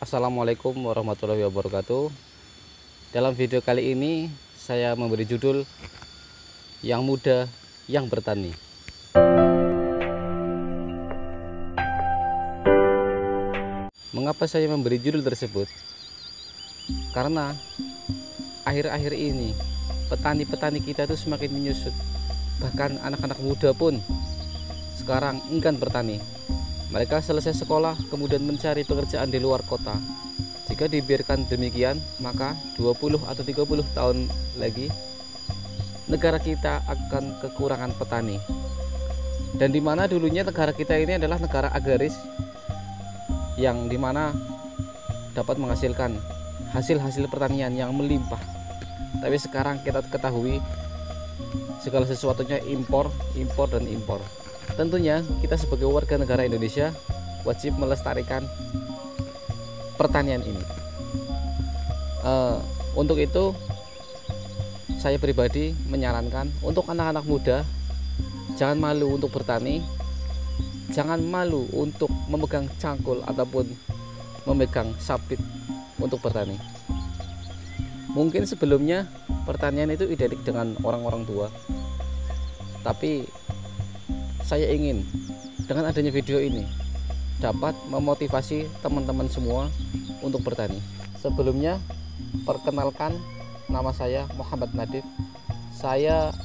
Assalamualaikum warahmatullahi wabarakatuh. Dalam video kali ini saya memberi judul Yang Muda Yang Bertani. Mengapa saya memberi judul tersebut? Karena akhir-akhir ini petani-petani kita itu semakin menyusut. Bahkan anak-anak muda pun sekarang enggan bertani. Mereka selesai sekolah kemudian mencari pekerjaan di luar kota. Jika dibiarkan demikian, maka 20 atau 30 tahun lagi negara kita akan kekurangan petani. Dan di mana dulunya negara kita ini adalah negara agraris yang dimana dapat menghasilkan hasil-hasil pertanian yang melimpah. Tapi sekarang kita ketahui segala sesuatunya impor dan impor. Tentunya kita sebagai warga negara Indonesia wajib melestarikan pertanian ini. Untuk itu saya pribadi menyarankan untuk anak-anak muda, jangan malu untuk bertani, jangan malu untuk memegang cangkul ataupun memegang sabit untuk bertani. Mungkin sebelumnya pertanian itu identik dengan orang-orang tua, tapi saya ingin dengan adanya video ini dapat memotivasi teman-teman semua untuk bertani. Sebelumnya, perkenalkan, nama saya Muhammad Nadif. Saya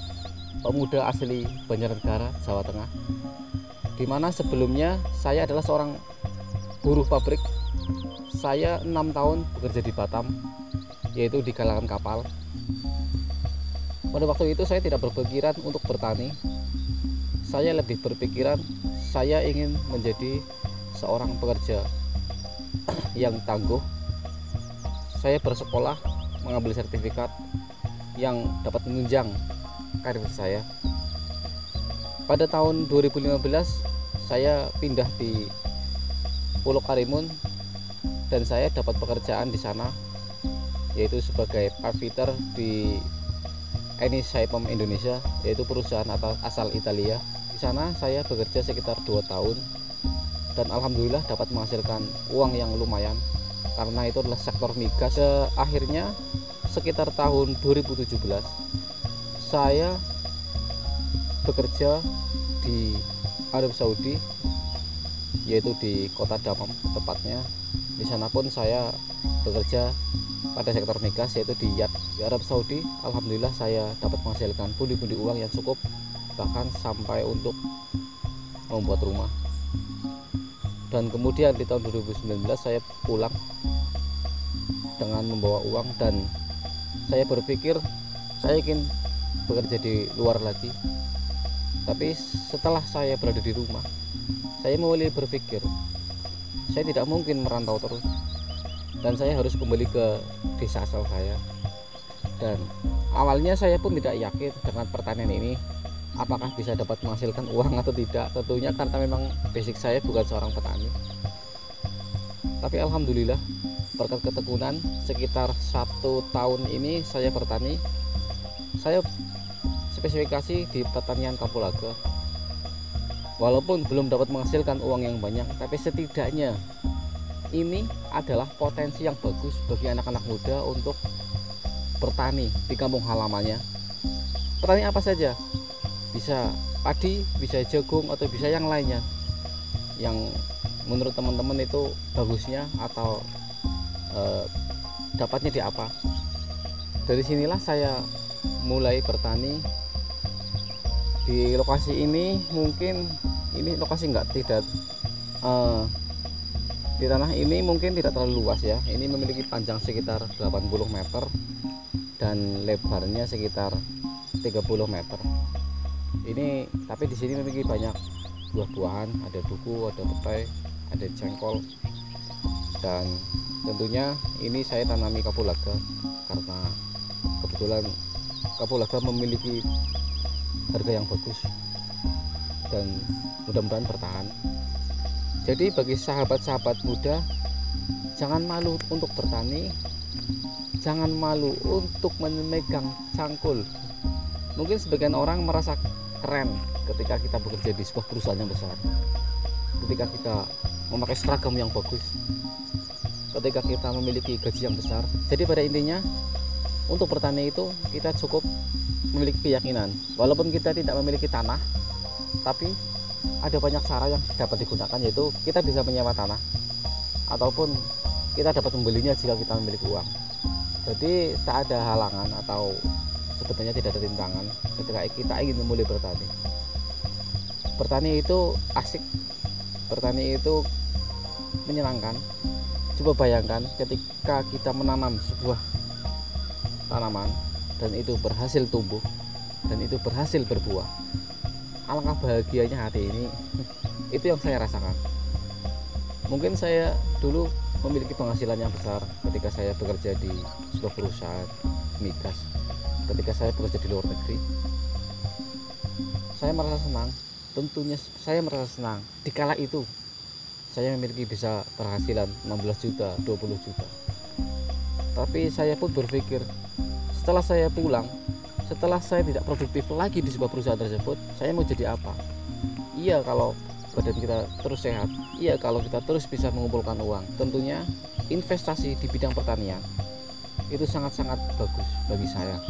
pemuda asli Banjarnegara, Jawa Tengah. Dimana sebelumnya saya adalah seorang buruh pabrik. Saya 6 tahun bekerja di Batam, yaitu di galangan kapal. Pada waktu itu saya tidak berpikiran untuk bertani. Saya lebih berpikiran saya ingin menjadi seorang pekerja yang tangguh. Saya bersekolah mengambil sertifikat yang dapat menunjang karir saya. Pada tahun 2015 saya pindah di Pulau Karimun dan saya dapat pekerjaan di sana, yaitu sebagai pipefitter di Eni Saipem Indonesia, yaitu perusahaan asal Italia. Di sana saya bekerja sekitar 2 tahun dan alhamdulillah dapat menghasilkan uang yang lumayan karena itu adalah sektor migas. Akhirnya sekitar tahun 2017 saya bekerja di Arab Saudi, yaitu di kota Dammam tepatnya. Di sana pun saya bekerja pada sektor migas, yaitu di Yat di Arab Saudi. Alhamdulillah saya dapat menghasilkan pundi-pundi uang yang cukup, bahkan sampai untuk membuat rumah. Dan kemudian di tahun 2019 saya pulang dengan membawa uang dan saya berpikir saya ingin bekerja di luar lagi. Tapi setelah saya berada di rumah, saya mulai berpikir saya tidak mungkin merantau terus dan saya harus kembali ke desa asal saya. Dan awalnya saya pun tidak yakin dengan pertanian ini apakah bisa dapat menghasilkan uang atau tidak. Tentunya karena memang basic saya bukan seorang petani. Tapi alhamdulillah berkat ketekunan sekitar 1 tahun ini saya bertani. Saya spesifikasi di pertanian kapulaga. Walaupun belum dapat menghasilkan uang yang banyak, tapi setidaknya ini adalah potensi yang bagus bagi anak-anak muda untuk bertani di kampung halamannya. Petani apa saja, bisa padi, bisa jagung, atau bisa yang lainnya yang menurut teman-teman itu bagusnya atau dapatnya di apa. Dari sinilah saya mulai bertani di lokasi ini. Mungkin ini lokasi tidak di tanah ini mungkin tidak terlalu luas ya. Ini memiliki panjang sekitar 80 meter dan lebarnya sekitar 30 meter. Ini tapi di sini memiliki banyak buah-buahan, ada duku, ada petai, ada jengkol, dan tentunya ini saya tanami kapulaga karena kebetulan kapulaga memiliki harga yang bagus dan mudah-mudahan bertahan. Jadi bagi sahabat-sahabat muda, jangan malu untuk bertani, jangan malu untuk memegang cangkul. Mungkin sebagian orang merasa keren ketika kita bekerja di sebuah perusahaan yang besar, ketika kita memakai seragam yang bagus, ketika kita memiliki gaji yang besar. Jadi pada intinya untuk bertani itu kita cukup memiliki keyakinan, walaupun kita tidak memiliki tanah, tapi ada banyak cara yang dapat digunakan, yaitu kita bisa menyewa tanah ataupun kita dapat membelinya jika kita memiliki uang. Jadi tak ada halangan atau sebetulnya tidak ada rintangan ketika kita ingin memulai bertani. Bertani itu asik, bertani itu menyenangkan. Coba bayangkan ketika kita menanam sebuah tanaman dan itu berhasil tumbuh dan itu berhasil berbuah, alangkah bahagianya hati ini. Itu yang saya rasakan. Mungkin saya dulu memiliki penghasilan yang besar ketika saya bekerja di sebuah perusahaan migas, ketika saya bekerja di luar negeri. Saya merasa senang, tentunya saya merasa senang di kala itu saya memiliki bisa penghasilan 16 juta, 20 juta. Tapi saya pun berpikir, setelah saya pulang, setelah saya tidak produktif lagi di sebuah perusahaan tersebut, saya mau jadi apa? Iya, kalau badan kita terus sehat, iya kalau kita terus bisa mengumpulkan uang. Tentunya investasi di bidang pertanian itu sangat-sangat bagus bagi saya.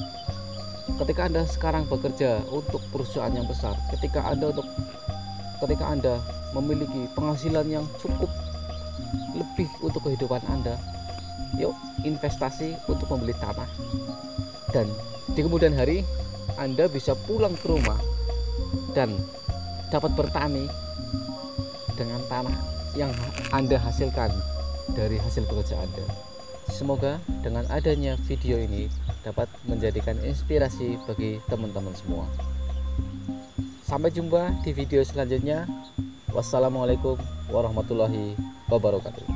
Ketika Anda sekarang bekerja untuk perusahaan yang besar, ketika Anda memiliki penghasilan yang cukup lebih untuk kehidupan Anda, yuk investasi untuk membeli tanah. Dan di kemudian hari Anda bisa pulang ke rumah dan dapat bertani dengan tanah yang Anda hasilkan dari hasil bekerja Anda. Semoga dengan adanya video ini dapat menjadikan inspirasi bagi teman-teman semua. Sampai jumpa di video selanjutnya. Wassalamualaikum warahmatullahi wabarakatuh.